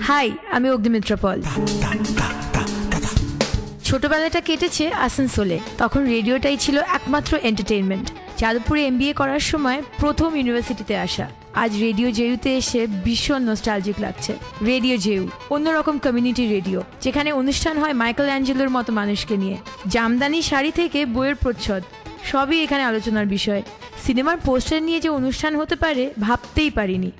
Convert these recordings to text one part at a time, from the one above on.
High, আমি অগ্নিমিত্রা পল। ছোটবেলাটা কেটেছে আসানসোলে। তখন রেডিওটাই ছিল একমাত্র এন্টারটেইনমেন্ট। যাদবপুরে MBA করার সময় প্রথম ইউনিভার্সিটিতে আসা। আজ রেডিও জেইউতে এসে ভীষণ নস্টালজিক লাগছে। রেডিও জেইউ অন্যরকম কমিউনিটি রেডিও, যেখানে অনুষ্ঠান হয় মাইকেল অ্যাঞ্জেলোর মতো মানুষকে নিয়ে। জামদানি শাড়ি থেকে বইয়ের প্রচ্ছদ সবই এখানে আলোচনার বিষয়। সিনেমার পোস্টার নিয়ে যে অনুষ্ঠান হতে পারে ভাবতেই পারিনি।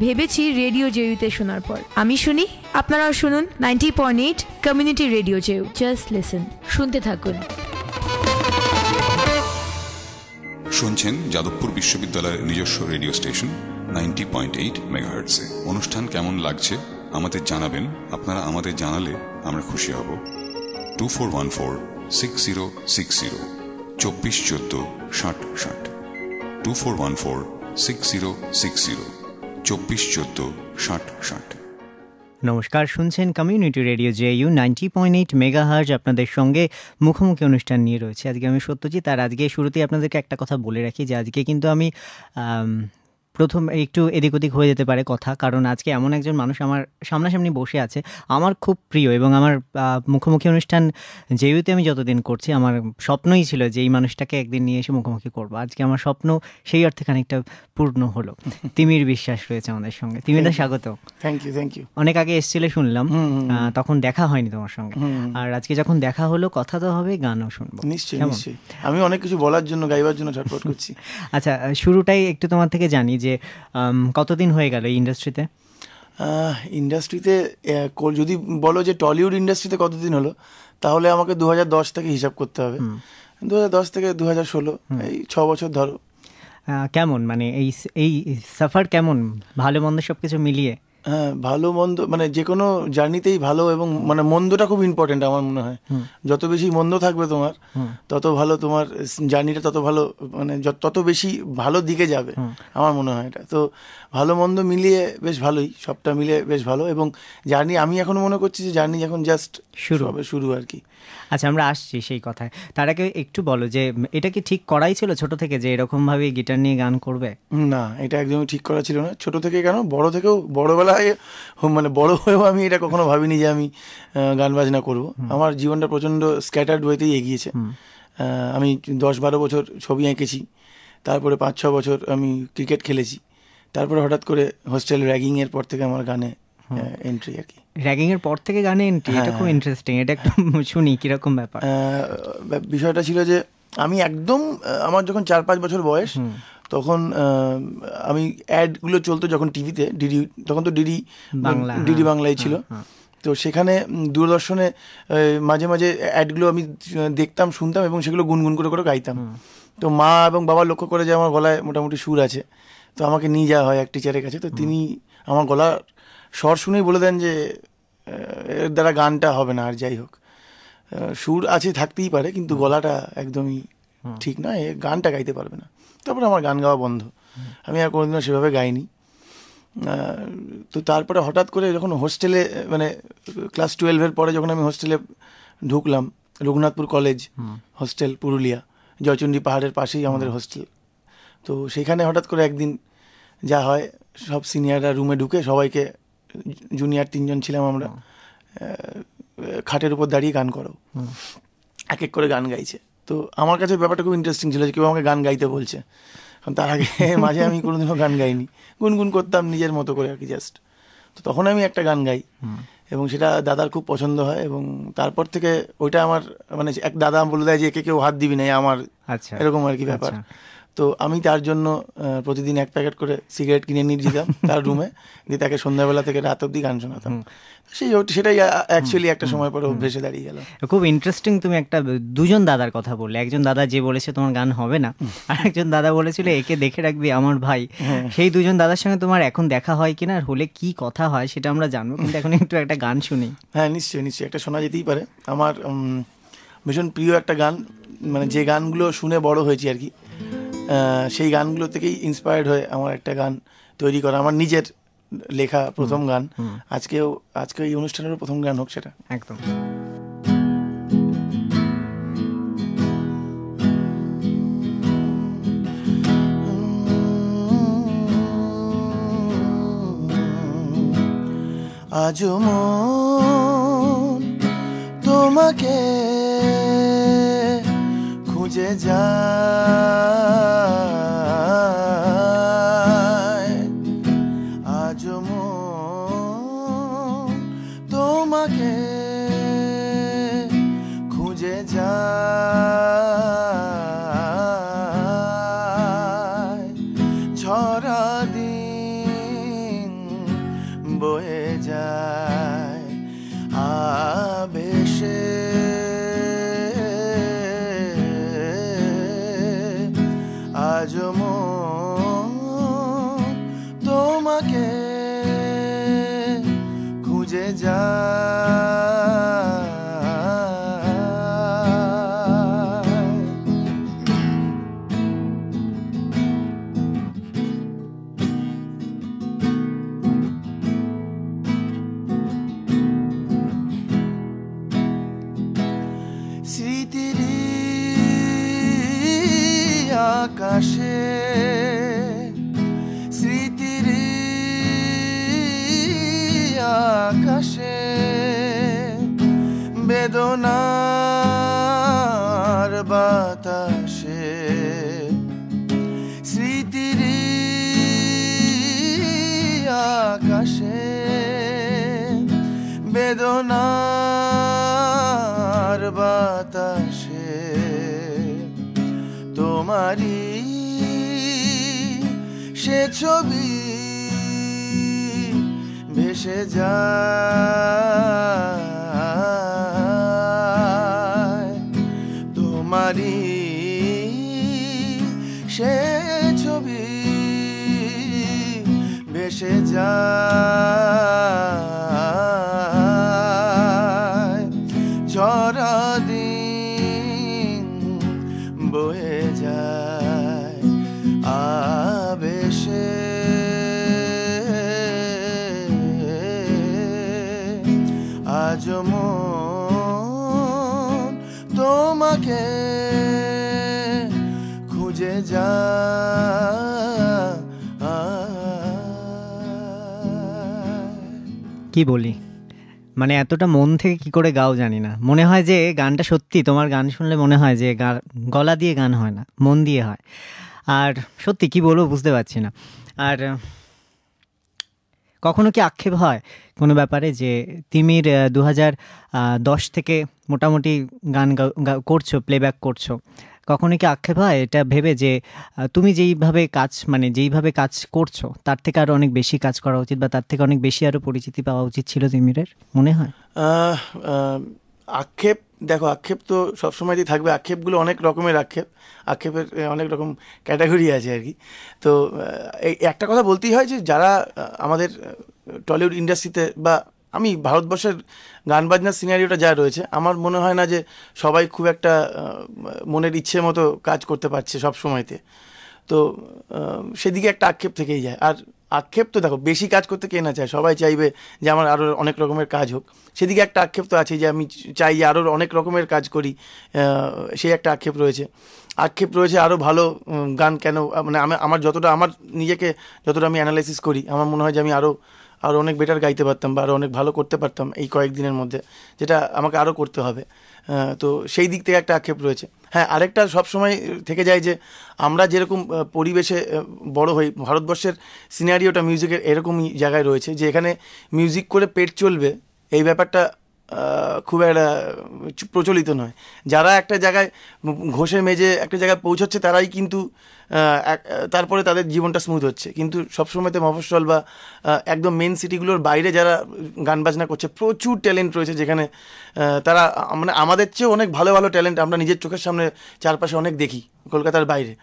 ভেবেছি রেডিও জেইউতে শোনার পর। আমি শুনি, আপনারাও শুনুন 90.8 community radio JU. Just listen, শুনতে থাকুন। শুনছেন যাদবপুর বিশ্ববিদ্যালয়ের নিজস্ব রেডিও স্টেশন 90.8 মেগাহার্টজে। অনুষ্ঠান কেমন লাগছে আমাদের জানাবেন। আপনারা আমাদের জানালে আমরা খুশি হব। 2414-6060 2414 6060 2414-6060 2414 6060। নমস্কার, শুনছেন কমিউনিটি রেডিও জেইউ 90.8 মেগাহার্জ। আপনাদের সঙ্গে মুখোমুখি অনুষ্ঠান নিয়ে রয়েছে আজকে আমি সত্যজিৎ। আর আজকে শুরুতেই আপনাদেরকে একটা কথা বলে রাখি যে আজকে কিন্তু আমি প্রথম একটু এদিক ওদিক হয়ে যেতে পারে কথা, কারণ আজকে এমন একজন মানুষ আমার সামনাসামনি বসে আছে, আমার খুব প্রিয়। এবং আমার মুখোমুখি অনুষ্ঠান জেইউতে আমি যতদিন করছি আমার স্বপ্নই ছিল যে এই মানুষটাকে একদিন নিয়ে এসে মুখোমুখি করবো। আজকে আমার স্বপ্ন সেই অর্থে খানিকটা পূর্ণ হলো। তিমির বিশ্বাস রয়েছে আমাদের সঙ্গে। তিমিরদা, স্বাগত। Thank you. অনেক আগে এসেছিলে শুনলাম, তখন দেখা হয়নি তোমার সঙ্গে। আর আজকে যখন দেখা হলো, কথা তো হবে, গানও শুনবো। নিশ্চয়ই। আমি অনেক কিছু বলার জন্য, গাইবার জন্য ছটফট করছি। আচ্ছা, শুরুটাই একটু তোমার থেকে জানি যে কতদিন হয়ে গেল এই ইন্ডাস্ট্রিতে? যদি বলো যে টলিউড ইন্ডাস্ট্রিতে কতদিন হলো, তাহলে আমাকে 2010 থেকে হিসাব করতে হবে। 2010 থেকে 2016, এই 6 বছর ধরো। কেমন মানে এই সফর কেমন, ভালো মন্দ সব কিছু মিলিয়ে? হ্যাঁ, ভালো মন্দ মানে যে কোনো জার্নিতেই ভালো এবং মানে মন্দটা খুব ইম্পর্টেন্ট আমার মনে হয়। যত বেশি মন্দ থাকবে তোমার, তত ভালো তোমার জার্নিটা, তত ভালো মানে তত বেশি ভালো দিকে যাবে আমার মনে হয় এটা। তো ভালো মন্দ মিলিয়ে বেশ ভালোই, সবটা মিলে বেশ ভালো। এবং জার্নি আমি এখন মনে করছি যে জার্নি এখন জাস্ট শুরু আর কি। আচ্ছা, আমরা আসছি সেই কথায়। তার আগে একটু বলো যে এটা কি ঠিক করাই ছিল ছোট থেকে যে এরকমভাবে গিটার নিয়ে গান করবে? না, এটা একদমই ঠিক করা ছিল না। ছোট থেকে কেন, বড় থেকেও, বড়বেলায় মানে বড় হয়েও আমি এটা কখনো ভাবিনি যে আমি গান বাজনা করবো। আমার জীবনটা প্রচণ্ড স্ক্যাটার্ড ওয়েতেই এগিয়েছে। আমি 10-12 বছর ছবি এঁকেছি, তারপরে 5-6 বছর আমি ক্রিকেট খেলেছি, তারপরে হঠাৎ করে হোস্টেল র্যাগিংয়ের পর থেকে আমার গানে এন্ট্রি আর কি। র্যাগিং এর পর থেকে গানে এন্ট্রি, এটা খুব ইন্টারেস্টিং। এটা একটু শুনি কিরকম ব্যাপার। বিষয়টা ছিল যে আমি একদম আমার যখন 4-5 বছর বয়স, তখন আমি অ্যাডগুলো চলতো যখন টিভিতে, তখন তো ডিডি বাংলায় ছিল। তো সেখানে দূরদর্শনে মাঝে মাঝে অ্যাডগুলো আমি দেখতাম, শুনতাম এবং সেগুলো গুনগুন করে গাইতাম। তো মা এবং বাবা লক্ষ্য করে যে আমার গলায় মোটামুটি সুর আছে, তো আমাকে নিয়ে যাওয়া হয় এক টিচারের কাছে। তো তিনি আমার গলার স্বর শুনেই বলে দেন যে এর দ্বারা গানটা হবে না। আর যাই হোক, সুর আছে, থাকতেই পারে, কিন্তু গলাটা একদমই ঠিক নয়, গানটা গাইতে পারবে না। তারপরে আমার গান গাওয়া বন্ধ, আমি আর কোনোদিনও সেভাবে গাইনি। তো তারপরে হঠাৎ করে যখন হোস্টেলে মানে ক্লাস 12-এর পরে যখন আমি হোস্টেলে ঢুকলাম, রঘুনাথপুর কলেজ হোস্টেল, পুরুলিয়া, জয়চণ্ডী পাহাড়ের পাশেই আমাদের হোস্টেল। তো সেখানে হঠাৎ করে একদিন যা হয়, সব সিনিয়ররা রুমে ঢুকে সবাইকে, জুনিয়র 3 জন ছিলাম আমরা, খাটের উপর দাঁড়িয়ে গান করো, এক এক করে গান গাইছে। তো আমার কাছে ব্যাপারটা খুব ইন্টারেস্টিং ছিল যে কেউ আমাকে গান গাইতে বলছে। কারণ তার আগে মাঝে আমি কোনোদিনও গান গাইনি, গুনগুন করতাম নিজের মতো করে আর কি জাস্ট। তো তখন আমি একটা গান গাই এবং সেটা দাদার খুব পছন্দ হয়। এবং তারপর থেকে ওইটা আমার মানে এক দাদা বলে দেয় যে একে কেউ হাত দিবি না আমার, এরকম আর কি ব্যাপার। তো আমি তার জন্য প্রতিদিন 1 প্যাকেট করে সিগারেট কিনে নিয়ে যেতাম তার রুমে, দিয়ে তাকে সন্ধ্যাবেলা থেকে রাত অব্দি গান শোনাতাম। সেটাই অ্যাকচুয়ালি একটা সময় পরে অভ্যেসে দাঁড়িয়ে গেল। খুব ইন্টারেস্টিং। তুমি একটা দুজন দাদার কথা বললে, একজন দাদা যে বলেছে তোমার গান হবে না, আর একজন দাদা বলেছিল একে দেখে রাখবি আমার ভাই। সেই দুজন দাদার সঙ্গে তোমার এখন দেখা হয় কিনা, আর হলে কি কথা হয় সেটা আমরা জানবো, কিন্তু এখন একটু একটা গান শুনি। হ্যাঁ, নিশ্চয়ই একটা শোনা যেতেই পারে। আমার ভীষণ প্রিয় একটা গান, মানে যে গানগুলো শুনে বড় হয়েছি আর কি, সেই গানগুলো থেকেই ইন্সপায়ার্ড হয়ে আমার একটা গান তৈরি করা, আমার নিজের লেখা প্রথম গান। আজকে এই অনুষ্ঠানেরও প্রথম গান হোক সেটা। একদম। আজও মন তোমাকে খুঁজে যায়, আজও মন তোমাকে খুঁজে যায়, ঝরা দিন বয়ে যায় আবেশে, আজও মন তোমাকে খুঁজে যায়। স্মৃতির আকাশে, স্মৃতির আকাশে বেদনার বাতাসে, স্মৃতির আকাশে বেদনার বাতাসে তোমারি সে ছবি ভেসে যায়, তোমারি সে ছবি ভেসে যায়, ঝরা দিন বয়ে যায় আবেশে, আজও মন তোমাকে খুঁজে যায়। কি বলি, মানে এতটা মন থেকে কি করে গাও জানি না, মনে হয় যে গানটা সত্যি, তোমার গান শুনলে মনে হয় যে গলা দিয়ে গান হয় না, মন দিয়ে হয়। আর সত্যি কি বলবো বুঝতে পারছি না। আর কখনো কি আক্ষেপ হয় কোনো ব্যাপারে যে তিমির 2010 থেকে মোটামুটি গান করছো, প্লেব্যাক করছো, কখনো কি আক্ষেপ হয় এটা ভেবে যে তুমি যেইভাবে কাজ করছো তার থেকে আরও অনেক বেশি কাজ করা উচিত, বা তার থেকে অনেক বেশি আরও পরিচিতি পাওয়া উচিত ছিল তিমিরের, মনে হয়? আক্ষেপ, দেখো আক্ষেপ তো সবসময়ই থাকবে, আক্ষেপগুলো অনেক রকমের আক্ষেপের অনেক রকম ক্যাটাগরি আছে আর কি। তো এই একটা কথা বলতেই হয় যে যারা আমাদের টলিউড ইন্ডাস্ট্রিতে বা আমি ভারতবর্ষের গান বাজনার সিনারিওটা যা রয়েছে, আমার মনে হয় না যে সবাই খুব একটা মনের ইচ্ছে মতো কাজ করতে পারছে সব সময়তে। তো সেদিকে একটা আক্ষেপ থেকেই যায়। আর আক্ষেপ তো দেখো, বেশি কাজ করতে কে না চায়, সবাই চাইবে যে আমার আরও অনেক রকমের কাজ হোক, সেদিকে একটা আক্ষেপ তো আছে যে আমি চাই যে আরও অনেক রকমের কাজ করি, সেই একটা আক্ষেপ রয়েছে। আক্ষেপ রয়েছে আরও ভালো গান কেন, মানে আমার যতটা, আমার নিজেকে যতটা আমি অ্যানালাইসিস করি, আমার মনে হয় যে আমি আরও অনেক বেটার গাইতে পারতাম বা আরও অনেক ভালো করতে পারতাম এই কয়েকদিনের মধ্যে, যেটা আমাকে আরও করতে হবে। তো সেই দিক থেকে একটা আক্ষেপ রয়েছে। হ্যাঁ, আরেকটা সবসময় থেকে যায় যে আমরা যেরকম পরিবেশে বড় হই, ভারতবর্ষের সিনারিওটা মিউজিকের এরকমই জায়গায় রয়েছে যে এখানে মিউজিক করে পেট চলবে এই ব্যাপারটা খুব একটা প্রচলিত নয়। যারা একটা জায়গায় ঘষে মেজে একটা জায়গায় পৌঁছচ্ছে তারাই কিন্তু তারপরে তাদের জীবনটা স্মুথ হচ্ছে। কিন্তু সবসময়তে মফস্বল বা একদম মেন সিটিগুলোর বাইরে যারা গান বাজনা করছে, প্রচুর ট্যালেন্ট রয়েছে যেখানে তারা মানে আমাদের চেয়েও অনেক ভালো ভালো ট্যালেন্ট আমরা নিজের চোখের সামনে চারপাশে অনেক দেখি কলকাতার বাইরে।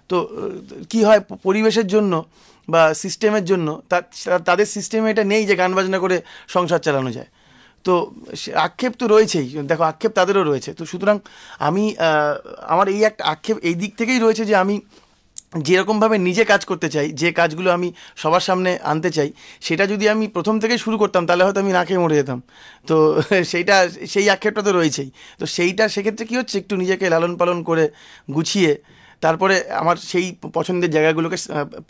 তো কি হয়, পরিবেশের জন্য বা সিস্টেমের জন্য তাদের সিস্টেমে এটা নেই যে গান বাজনা করে সংসার চালানো যায়। তো আক্ষেপ তো রয়েছেই, দেখো আক্ষেপ তাদেরও রয়েছে। তো সুতরাং আমি আমার এই একটা আক্ষেপ এই দিক থেকেই রয়েছে যে আমি যেরকমভাবে নিজে কাজ করতে চাই, যে কাজগুলো আমি সবার সামনে আনতে চাই, সেটা যদি আমি প্রথম থেকেই শুরু করতাম তাহলে হয়তো আমি না খেয়ে মরে যেতাম। তো সেই আক্ষেপটা তো রয়েছেই। তো সেক্ষেত্রে কী হচ্ছে, একটু নিজেকে লালন পালন করে গুছিয়ে তারপরে আমার সেই পছন্দের জায়গাগুলোকে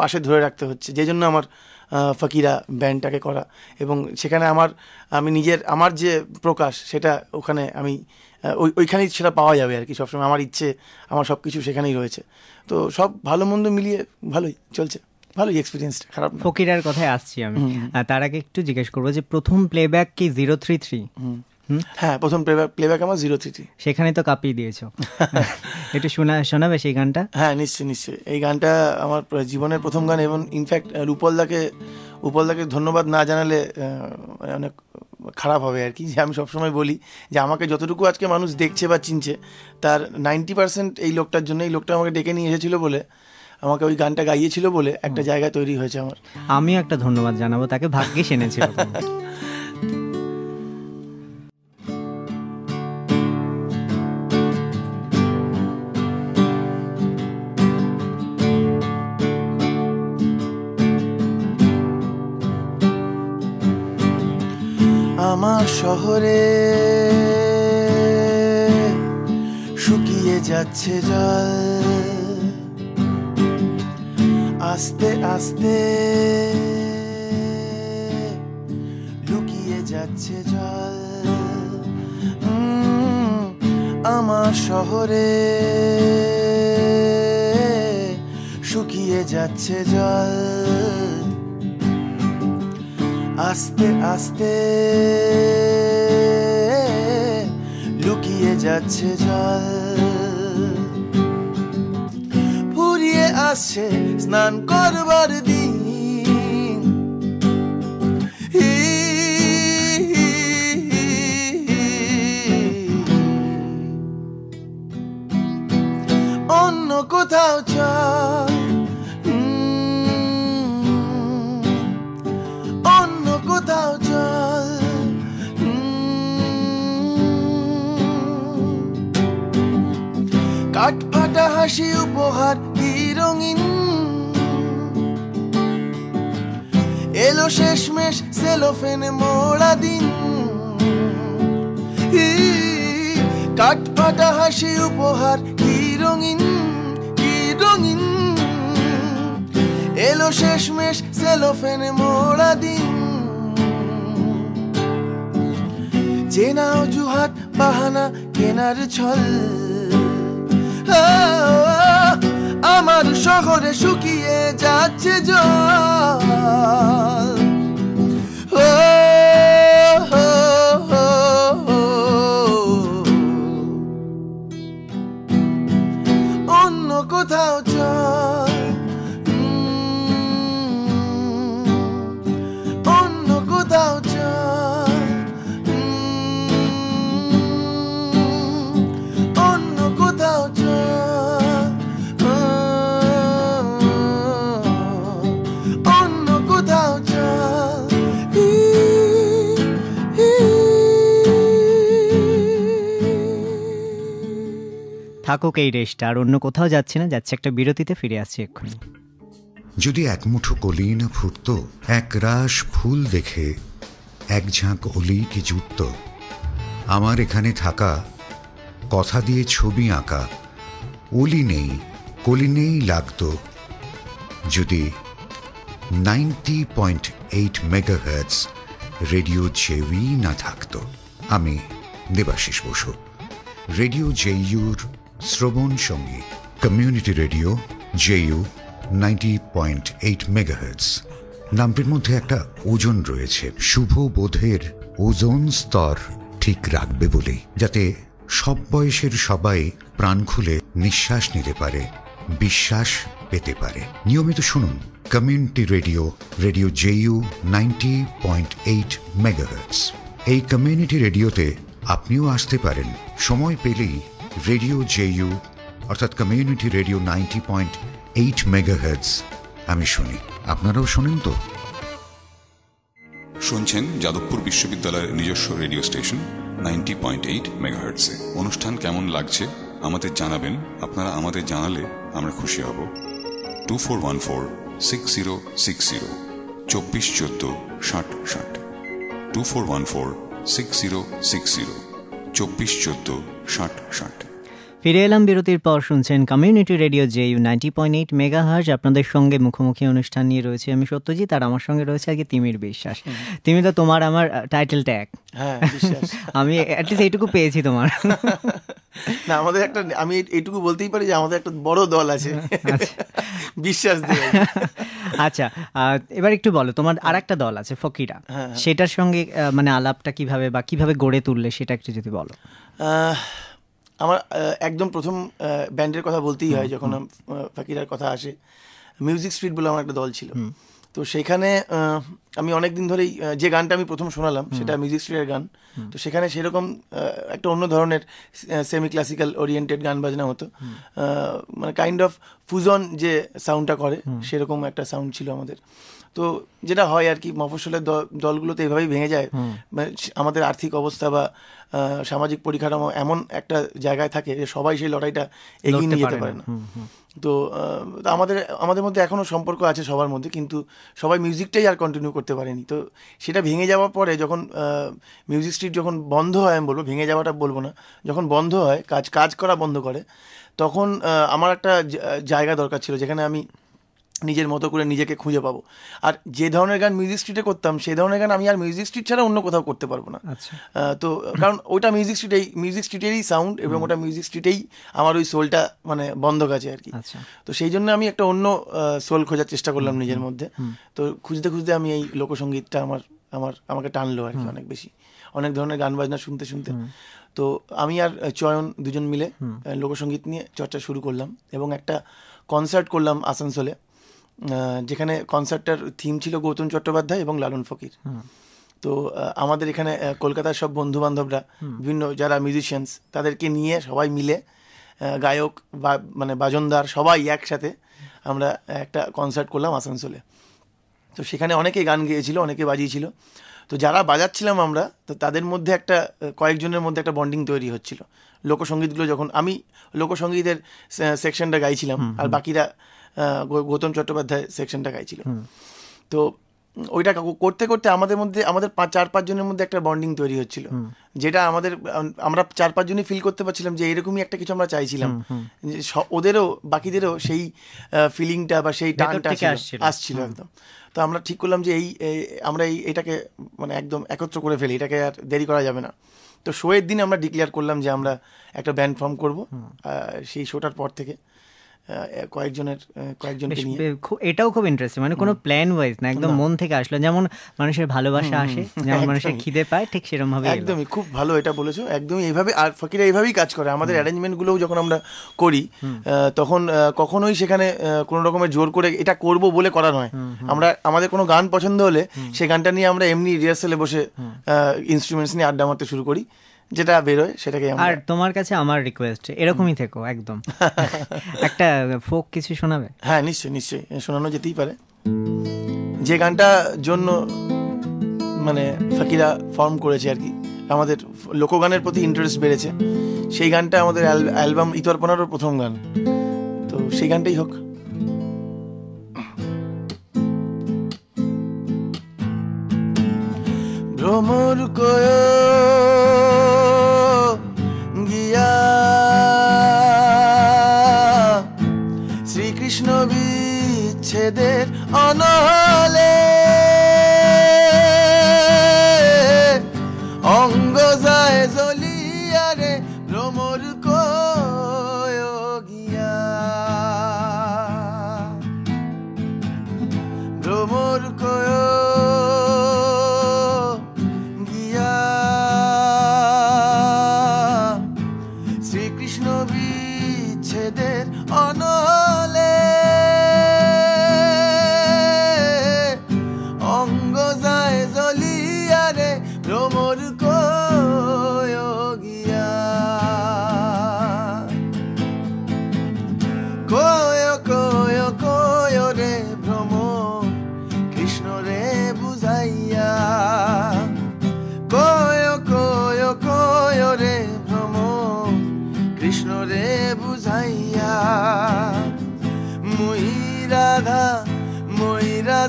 পাশে ধরে রাখতে হচ্ছে, যে জন্য আমার ফকিরা ব্যান্ডটাকে করা। এবং সেখানে আমি আমার যে প্রকাশ সেটা ওখানে আমি ওইখানেই সেটা পাওয়া যাবে আর কি। সবসময় আমার ইচ্ছে, আমার সব কিছু সেখানেই রয়েছে। তো সব ভালো মন্দ মিলিয়ে ভালোই চলছে, ভালোই এক্সপিরিয়েন্সটা, খারাপ না। ফকিরার কথায় আসছি আমি। তার আগে একটু জিজ্ঞেস করবো যে প্রথম প্লেব্যাক কি 033? হ্যাঁ, প্রথম প্লেব্যাক আমার 033। সেখানে তো কাঁপিয়ে দিয়েছো, একটু শোনাবে সেই গানটা? হ্যাঁ, নিশ্চয়ই। এই গানটা আমার জীবনের প্রথম গান, এবং ইনফ্যাক্ট রূপলদাকে ধন্যবাদ না জানালে অনেক খারাপ হবে আর কি। যে আমি সবসময় বলি যে আমাকে যতটুকু আজকে মানুষ দেখছে বা চিনছে, তার 90% এই লোকটার জন্য। এই লোকটা আমাকে ডেকে নিয়ে এসেছিল বলে, আমাকে ওই গানটা গাইয়েছিল বলে একটা জায়গা তৈরি হয়েছে আমার। আমিও একটা ধন্যবাদ জানাবো তাকে, ভাগ্যিস এনেছিল। আমার শহরে শুকিয়ে যাচ্ছে জল, আস্তে আস্তে লুকিয়ে যাচ্ছে জল। আমার শহরে শুকিয়ে যাচ্ছে জল, আস্তে আস্তে লুকিয়ে যাচ্ছে জল। ফুরিয়ে আসছে স্নান করবার দিন, অন্য কোথাও চল, কোথাও চল। কাঠ ফাটা হাসি উপহার কি রঙিন, এলো শেষমেশ সেলোফেন মোড়া দিন। কাঠ ফাটা হাসি উপহার কি রঙিন, এলো শেষমেশ সেলোফেন মোড়া দিন। চেনা অজুহাত বাহানা কেনার ছল, আমার শহরে শুকিয়ে যাচ্ছে জল। অন্য কোথাও চল, অন্য কোথাও চল, অন্য কোথাও চল, অন্য কোথাও চল। থাকুক এই রেশটা, আর অন্য কোথাও যাচ্ছে না, যাচ্ছে একটা বিরতিতে, ফিরে আসছি এক্ষুনি। যদি এক মুঠো কলি না ফুটত, এক রাশ ফুল দেখে এক ঝাঁক অলি কি জুটত, আমার এখানে থাকা, কথা দিয়ে ছবি আঁকা, অলি নেই কলি নেই লাগতো, যদি 90.8 মেগাহার্টজ রেডিও জেইউ না থাকতো। আমি দেবাশিস বসু, রেডিও জেইউর শ্রবণ সঙ্গী, কমিউনিটি রেডিও জেইউ 90.8 মেগাহার্টজ। নামটির মধ্যে একটা ওজন রয়েছে, শুভ বোধের ওজন স্তর ঠিক রাখবে বলেই, যাতে সব বয়সের সবাই প্রাণ খুলে নিঃশ্বাস নিতে পারে, বিশ্বাস পেতে পারে। নিয়মিত শুনুন community radio, radio JU 90.8 megahertz. এই কমিউনিটি রেডিওতে আপনিও আসতে পারেন সময় পেলেই। রেডিও জেইউ অর্থাৎ কমিউনিটি রেডিও 90.8 মেগাহার্টজ আমি শুনি, আপনারাও শোনেন তো? শুনছেন যাদবপুর বিশ্ববিদ্যালয়ের নিজস্ব রেডিও স্টেশন 90.8 মেগাহার্টজে। অনুষ্ঠান কেমন লাগছে আমাদের জানাবেন। আপনারা আমাদের জানালে আমরা খুশি হব। 2414-6060 2414 6060 2414-6060 2414 6060। ফিরে এলাম বিরতির পর, শুনছেন কমিউনিটি রেডিও JU 90.8 মেগাহার্জ। আপনাদের সঙ্গে মুখোমুখি অনুষ্ঠান নিয়ে রয়েছে আমি সত্যজিৎ, আর আমার সঙ্গে রয়েছে আগে তিমির বিশ্বাস। তিমি, তো তোমার আমার টাইটেল ট্যাগ। হ্যাঁ, বিশ্বাস। আমি অ্যাটলিস্ট এইটুকু পেয়েছি তোমার। না, আমাদের একটা, আমি এইটুকু বলতেই পারি যে আমাদের একটা বড় দল আছে, বিশ্বাস দিয়ে। আচ্ছা, এবার একটু বলো, তোমার আর একটা দল আছে ফকিরা, সেটার সঙ্গে মানে আলাপটা কিভাবে বা কিভাবে গড়ে তুললে সেটা একটু যদি বলো। আমার একদম প্রথম ব্যান্ডের কথা বলতেই হয় যখন ফকিরার কথা আসে। মিউজিক স্ট্রিট বলে আমার একটা দল ছিল। তো সেখানে আমি অনেক দিন ধরেই যে গানটা আমি প্রথম শোনালাম সেটা মিউজিক স্ট্রিটের গান। তো সেখানে সেরকম একটা অন্য ধরনের সেমি ক্লাসিক্যাল ওরিয়েন্টেড গান বাজনা হতো, মানে কাইন্ড অফ ফুজন যে সাউন্ডটা করে সেরকম একটা সাউন্ড ছিল আমাদের। তো যেটা হয় আর কি, মফস্বলের দলগুলোতে এভাবেই ভেঙে যায়। আমাদের আর্থিক অবস্থা বা সামাজিক পরিকাঠামো এমন একটা জায়গায় থাকে যে সবাই সেই লড়াইটা এগিয়ে নিয়ে যেতে পারে না। তো আমাদের মধ্যে এখনও সম্পর্ক আছে সবার মধ্যে, কিন্তু সবাই মিউজিকটাই আর কন্টিনিউ করতে পারেনি। তো সেটা ভেঙে যাওয়ার পরে যখন মিউজিক স্ট্রিট যখন বন্ধ হয়, আমি বলবো ভেঙে যাওয়াটা বলবো না, যখন বন্ধ হয়, কাজ করা বন্ধ করে, তখন আমার একটা জায়গা দরকার ছিল যেখানে আমি নিজের মতো করে নিজেকে খুঁজে পাবো। আর যে ধরনের গান মিউজিক স্ট্রিটে করতাম সেই ধরনের গান আমি আর মিউজিক স্ট্রিট ছাড়া অন্য কোথাও করতে পারবো না। তো কারণ ওইটা মিউজিক স্ট্রিটেরই সাউন্ড, এবং ওটা মিউজিক স্ট্রিটেই আমার ওই সোলটা মানে বন্ধ গেছে আর কি। তো সেই জন্য আমি একটা অন্য সোল খোঁজার চেষ্টা করলাম নিজের মধ্যে। তো খুঁজতে খুঁজতে আমি এই লোকসঙ্গীতটা আমাকে টানলো আর কি অনেক বেশি, অনেক ধরনের গান বাজনা শুনতে শুনতে। তো আমি আর চয়ন দুজন মিলে লোকসঙ্গীত নিয়ে চর্চা শুরু করলাম, এবং একটা কনসার্ট করলাম আসানসোলে, যেখানে কনসার্টটার থিম ছিল গৌতম চট্টোপাধ্যায় এবং লালন ফকির। তো আমাদের এখানে কলকাতার সব বন্ধু বান্ধবরা, বিভিন্ন যারা মিউজিশিয়ানস, তাদেরকে নিয়ে সবাই মিলে, গায়ক বা মানে বাজনদার সবাই একসাথে আমরা একটা কনসার্ট করলাম আসানসোলে। তো সেখানে অনেকে গান গেয়েছিল, অনেকে বাজিয়েছিল। তো যারা বাজাচ্ছিলাম আমরা, তো তাদের মধ্যে কয়েকজনের মধ্যে একটা বন্ডিং তৈরি হচ্ছিল। লোকসঙ্গীতগুলো যখন আমি লোকসঙ্গীতের সেকশনটা গাইছিলাম, আর বাকিরা গৌতম চট্টোপাধ্যায় সেকশনটা গাইছিল। তো ওইটা করতে করতে আমাদের 4-5 জনের মধ্যে একটা বন্ডিং তৈরি হচ্ছিল, যেটা আমরা 4-5 জনই ফিল করতে পারছিলাম যে এরকমই একটা কিছু আমরা চাইছিলাম। ওদেরও, বাকিদেরও সেই ফিলিংটা বা সেই টানটা আসছিল একদম। তো আমরা ঠিক করলাম যে আমরা এটাকে মানে একদম একত্র করে ফেলি, এটাকে আর দেরি করা যাবে না। তো শোয়ের দিন আমরা ডিক্লেয়ার করলাম যে আমরা একটা ব্যান্ড ফর্ম করব। সেই শোটার পর থেকে কয়েকজনকে নিয়ে, এটাও খুব ইন্টারেস্টিং, মানে কোনো প্ল্যান ওয়াইজ না, একদম মন থেকে আসলো। যেমন মানুষের ভালোবাসা আসে, যেমন মানুষের খিদে পায়, ঠিক সেরকম ভাবে। একদমই, খুব ভালো এটা বলেছো, একদমই এইভাবে। আর ফকিরা এইভাবেই কাজ করে। আমাদের অ্যারেঞ্জমেন্টগুলোও যখন আমরা করি, তখন কখনোই সেখানে কোনো রকমের জোর করে এটা করব বলে করা নয়। আমাদের কোনো গান পছন্দ হলে সেই গানটা নিয়ে আমরা এমনি রিহার্সালে বসে ইনস্ট্রুমেন্টস নিয়ে আড্ডা মারতে শুরু করি, যেটা বেরোয় সেটাকে। আর তোমার কাছে আমার রিকোয়েস্ট, এরকমই থেকো একদম। একটা ফোক কিছু শোনাবে? হ্যাঁ, নিশ্চয়ই শোনানো যেতেই পারে। যে গানটা জন্য মানে ফকিরা ফর্ম করেছে আর কি, আমাদের লোকগানের প্রতি ইন্টারেস্ট বেড়েছে, সেই গানটা আমাদের অ্যালবাম ইতর্পণারও প্রথম গান। তো সেই গানটাই হোক। ভ্রমর কয় গিয়া শ্রীকৃষ্ণ বিচ্ছেদের অনলে, অঙ্গ যায় জ্বলিয়া রে ভ্রমর কয় গিয়া, ভ্রমর কয়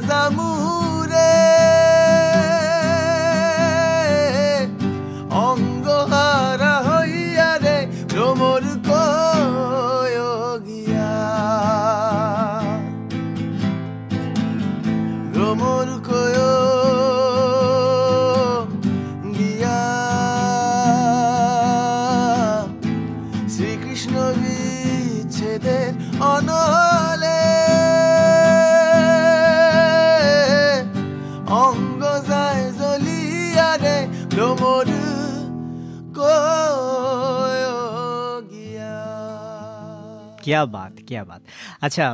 জামুরে গোসাই জলিয়ারে ভ্রমর কিয়া বাত। আচ্ছা,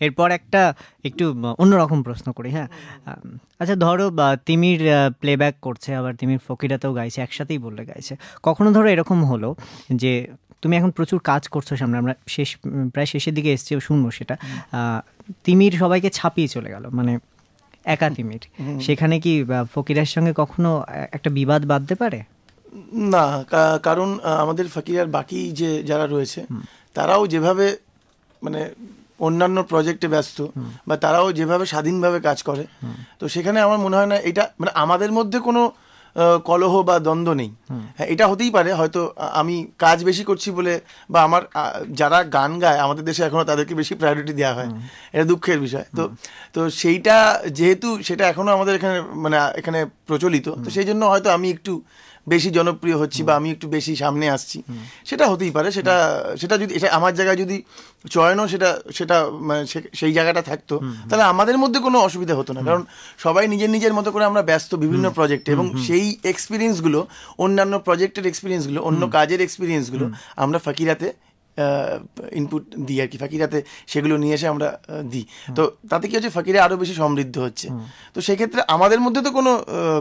এরপর একটা একটু অন্যরকম প্রশ্ন করি। হ্যাঁ, আচ্ছা ধরো তিমির প্লেব্যাক করছে, আবার তিমির ফকিরাতেও গাইছে, একসাথেই বললে গাইছে। কখনো ধরো এরকম হলো যে তুমি এখন প্রচুর কাজ করছো, সামনে আমরা প্রায় শেষের দিকে এসছি, শুনবো সেটা, তিমির সবাইকে ছাপিয়ে চলে গেল, মানে একা তিমির, সেখানে কি ফকিরের সঙ্গে কখনো একটা বিবাদ বাঁধতে পারে? না, কারণ আমাদের ফকিরার বাকি যে যারা রয়েছে তারাও যেভাবে মানে অন্যান্য প্রজেক্টে ব্যস্ত, বা তারাও যেভাবে স্বাধীনভাবে কাজ করে, তো সেখানে আমার মনে হয় না এটা মানে আমাদের মধ্যে কোনো কলহ বা দ্বন্দ্ব নেই। হ্যাঁ, এটা হতেই পারে হয়তো আমি কাজ বেশি করছি বলে, বা আমার যারা গান গায় আমাদের দেশে এখনো তাদেরকে বেশি প্রায়োরিটি দেওয়া হয়, এটা দুঃখের বিষয়। তো সেইটা যেহেতু সেটা এখনো আমাদের এখানে মানে এখানে প্রচলিত, তো সেই জন্য হয়তো আমি একটু বেশি জনপ্রিয় হচ্ছি বা আমি একটু বেশি সামনে আসছি, সেটা হতেই পারে। সেটা যদি এটা আমার জায়গায় যদি চয়নও সেটা মানে সেই জায়গাটা থাকতো, তাহলে আমাদের মধ্যে কোনো অসুবিধা হতো না, কারণ সবাই নিজের নিজের মতো করে আমরা ব্যস্ত বিভিন্ন প্রজেক্টে, এবং সেই এক্সপিরিয়েন্সগুলো, অন্যান্য প্রজেক্টের এক্সপিরিয়েন্সগুলো, অন্য কাজের এক্সপিরিয়েন্সগুলো আমরা ফকিরাতে ইনপুট দিই আর কি, ফকিরাতে সেগুলো নিয়ে এসে আমরা দিই। তো তাতে কি হচ্ছে, ফকিরা আরও বেশি সমৃদ্ধ হচ্ছে। তো সেক্ষেত্রে আমাদের মধ্যে তো কোনো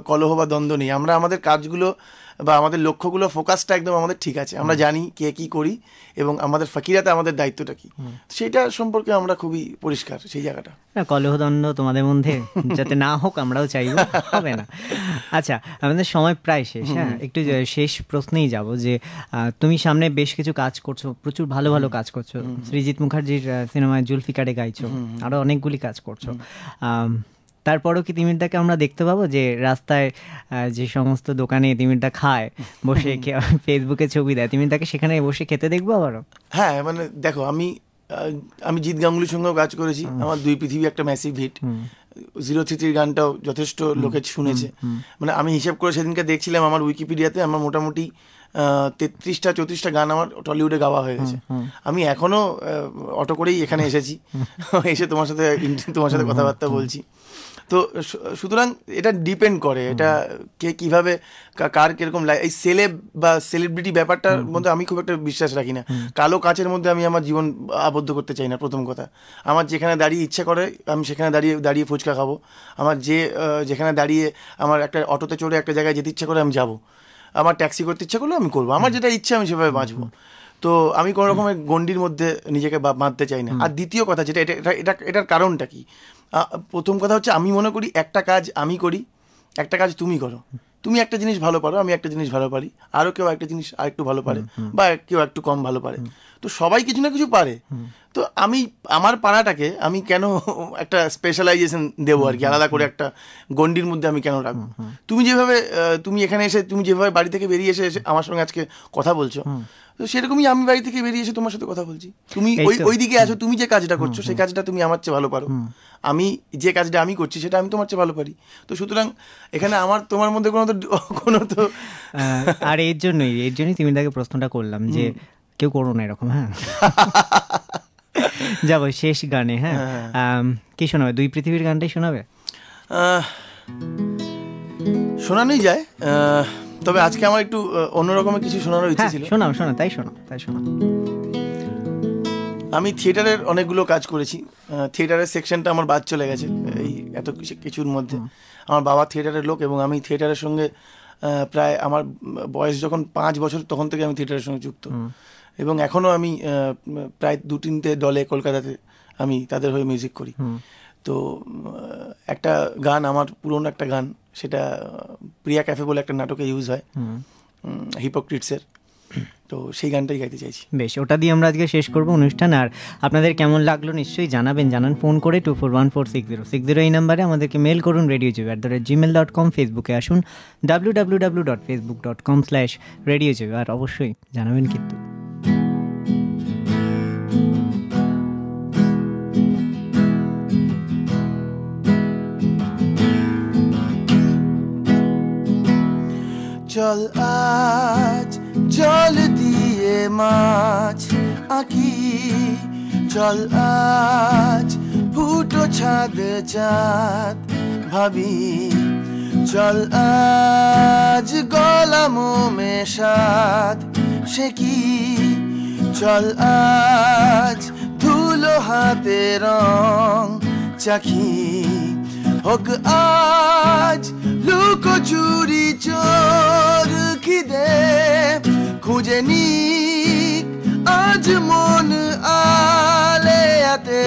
কলহ বা দ্বন্দ্ব নেই, আমরা আমাদের কাজগুলো বা আমাদের লক্ষ্যগুলো, ফোকাসটা একদম আমাদের ঠিক আছে, আমরা জানি কে কী করি এবং আমাদের ফকিরাতে আমাদের দায়িত্বটা কী, সেটা সম্পর্কে আমরা খুবই পরিষ্কার সেই জায়গাটা। কলহদ্বন্দ্ব তোমাদের মধ্যে যাতে না হোক আমরাও চাইব, হবে না। আচ্ছা, আমাদের সময় প্রায় শেষ। হ্যাঁ, একটু শেষ প্রশ্নেই যাব যে তুমি সামনে বেশ কিছু কাজ করছো, প্রচুর ভালো ভালো কাজ করছো, সৃজিত মুখার্জির সিনেমায় জুলফিকারে গাইছো, আরও অনেকগুলি কাজ করছো। তারপরও কি তিমিরদাকে আমরা দেখতে পাবো যে রাস্তায় যে সমস্ত দোকানে তিমিরদা খায় বসে, ফেসবুকে ছবি দেয়, তিমিরদাকে সেখানে বসে খেতে দেখবো আবারও? হ্যাঁ, মানে দেখো, আমি জিৎ গাঙ্গুলির সঙ্গেও কাজ করেছি, আমার দুই পৃথিবী একটা ম্যাসিভ হিট, 033 গানটাও যথেষ্ট লোকে শুনেছে। মানে আমি হিসেব করে সেদিনকে দেখছিলাম আমার উইকিপিডিয়াতে, আমার মোটামুটি 33-34টা গান আমার টলিউডে গাওয়া হয়ে গেছে। আমি এখনো অটো করেই এখানে এসেছি, এসে তোমার সাথে কথাবার্তা বলছি। তো সুতরাং এটা ডিপেন্ড করে, এটা কে কীভাবে কার কীরকম এই সেলেব বা সেলিব্রিটি ব্যাপারটার মধ্যে আমি খুব একটা বিশ্বাস রাখি না। কালো কাচের মধ্যে আমি আমার জীবন আবদ্ধ করতে চাই না। প্রথম কথা, আমার যেখানে দাঁড়িয়ে ইচ্ছা করে আমি সেখানে দাঁড়িয়ে ফুচকা খাবো, আমার যেখানে দাঁড়িয়ে আমার একটা অটোতে চড়ে একটা জায়গায় যেতে ইচ্ছা করে আমি যাবো, আমার ট্যাক্সি করতে ইচ্ছা করলে আমি করবো, আমার যেটা ইচ্ছা আমি সেভাবে বাঁচবো। তো আমি কোনো রকমের গণ্ডির মধ্যে নিজেকে বাঁধতে চাই না। আর দ্বিতীয় কথা যেটা, এটার কারণটা কি, প্রথম কথা হচ্ছে আমি মনে করি একটা কাজ আমি করি, একটা কাজ তুমি করো। তুমি একটা জিনিস ভালো পারো, আমি একটা জিনিস ভালো পারি, আরও কেউ একটা জিনিস আরেকটু ভালো পারে, বা কেউ একটু কম ভালো পারে, তো সবাই কিছু না কিছু পারে। তো আমি আমার পাড়াটাকে আমি কেন একটা স্পেশালাইজেশন দেবো আর কি, আলাদা করে একটা গণ্ডির মধ্যে আমি কেন রাখবো? তুমি এখানে এসে, তুমি যেভাবে বাড়ি থেকে বেরিয়ে এসে আমার সঙ্গে আজকে কথা বলছো, তো সেরকমই আমি বাড়ি থেকে বেরিয়ে এসে তোমার সাথে কথা বলছি। তুমি ওই দিকে আছো, তুমি যে কাজটা করছো সেই কাজটা তুমি আমার চেয়ে ভালো পারো, আমি যে কাজটা আমি করছি সেটা আমি তোমার চেয়ে ভালো পারি। তো সুতরাং এখানে আমার তোমার মধ্যে কোনো তো আর এর জন্যই তুমি তাকে প্রশ্নটা করলাম যে কেউ করো না এরকম। হ্যাঁ, যাবো শেষ গানে। হ্যাঁ, কি শোনাবে? দুই পৃথিবীর গানটাই শোনাবে? শোনানোই যায়, তবে আজকে আমার একটু অন্যরকমের কিছু শোনানোর ইচ্ছে ছিল। শোনাও, তাই শোনাও। আমি থিয়েটারের অনেকগুলো কাজ করেছি, থিয়েটারের সেকশনটা আমার বাদ চলে গেছে এই এত কিছুর মধ্যে। আমার বাবা থিয়েটারের লোক এবং আমি থিয়েটারের সঙ্গে প্রায় আমার বয়স যখন 5 বছর তখন থেকে আমি থিয়েটারের সঙ্গে যুক্ত, এবং এখনও আমি প্রায় 2-3টে দলে কলকাতাতে আমি তাদের হয়ে মিউজিক করি। তো একটা গান, আমার পুরনো একটা গান, সেটা প্রিয়া ক্যাফে বলে একটা নাটকে ইউজ হয়, হিপোক্রিটসের, তো সেই গানটাই গাইতে চাইছি। বেশ, ওটা দিয়ে আমরা আজকে শেষ করবো অনুষ্ঠান। আর আপনাদের কেমন লাগলো নিশ্চয়ই জানান ফোন করে 24146060 এই নাম্বারে। আমাদেরকে মেল করুন radiojeev@gmail.com, ফেসবুকে আসুন www.facebook.com/radiojeev, আর অবশ্যই জানাবেন কিন্তু। চল আজ জল দিয়ে মাছ আঁকি, চল আজ ফুটো ছাদ চাঁদ ভাবি, চল আজ গলাম মেশাদ সে কি, চল আজ ধুলো হাতে রং চাখি, হোক আজ লুকোচুরি চোর খিদে, খুঁজে নিক আজ মন আলেয়াতে,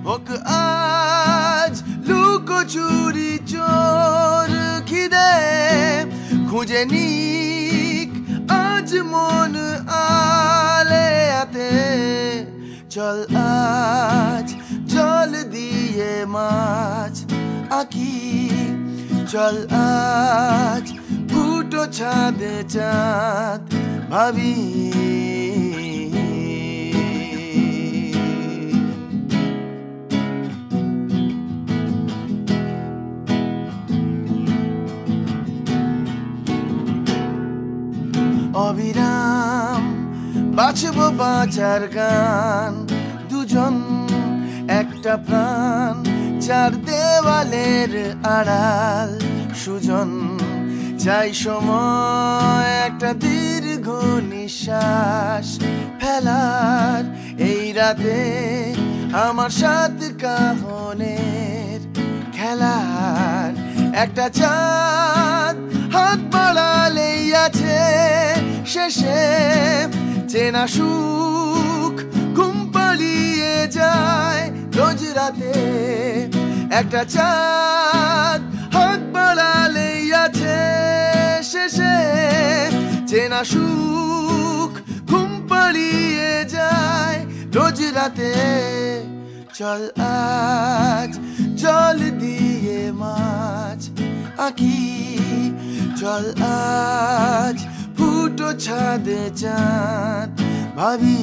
হোক আজ লুকোচুরি চোর খিদে, খুঁজে নিক আজ মন আলেয়াতে। চল আজ জল দিয়ে মাছ আঁকি, চল আজ ফুটো ছাদে চাঁদ ভাবি। অবিরাম বাঁচব বাঁচার গান, দুজন একটা প্রাণ, চার দেওয়ালের আড়াল সুজন, চাই সময় একটা দীর্ঘ নিঃশ্বাস ফেলার এই রাতে, আমার সাত কাহনের খেলার একটা চাঁদ হাত বাড়ালেই আছে শেষে চেনা সুখ ঘুম পালিয়ে যায় রোজ রাতে, একটা চাঁদ হাত বাড়ালেই আছে শেষে চেনা সুখ ঘুম পালিয়ে যায় রোজ রাতে। চল আজ জল দিয়ে মাছ আঁকি, চল আজ ফুটো ছাদে চাঁদ ভাবি।